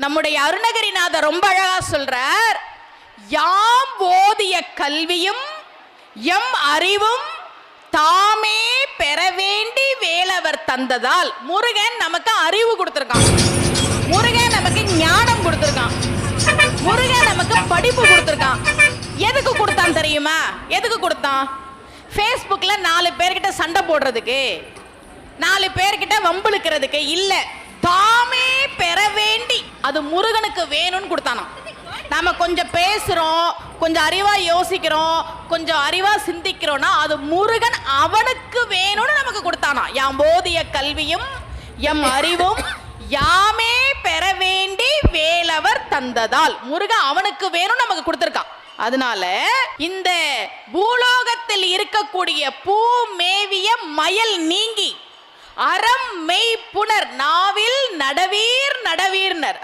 நம்முடைய அருணகிரிநாதர் ரொம்ப அழகா சொல்றார், யாம் ஓதிய கல்வியும் எம் அறிவும் தாமே பெற வேண்டி வேலவர் தந்ததால். முருகன் நமக்கு அறிவு கொடுத்திருக்கான், முருகன் நமக்கு ஞானம் கொடுத்திருக்கான், முருகன் நமக்கு படிப்பு கொடுத்திருக்கான். எதுக்கு கொடுத்தான் தெரியுமா? எதுக்கு கொடுத்தான்? ஃபேஸ்புக்ல 4 பேர்கிட்ட சண்டை போடுறதுக்கு, 4 பேர்கிட்ட வம்பிழுக்கிறதுக்கு இல்ல, தாமே பெற வேண்டி. அது முருகனுக்கு வேணும்னு கொடுத்தானா. நாம கொஞ்சம் பேசுறோம், கொஞ்சம் அறிவா யோசிக்கிறோம், கொஞ்சம் அறிவா சிந்திக்கிறோம்னா அது முருகன் அவனுக்கு வேணும்னு நமக்கு கொடுத்தானா. யாம் போதிய கல்வியும் எம் அறிவும் யாமே பெற வேண்டி வேலவர் தந்ததால். முருகன் அவனுக்கு வேணும் நமக்கு கொடுத்திருக்கான். அதனால இந்த பூலோகத்தில் இருக்கக்கூடிய பூ மேவிய மயல் நீங்கி அறம் மெய் புனர் நாவில் நடவீர் நடவீர்னர்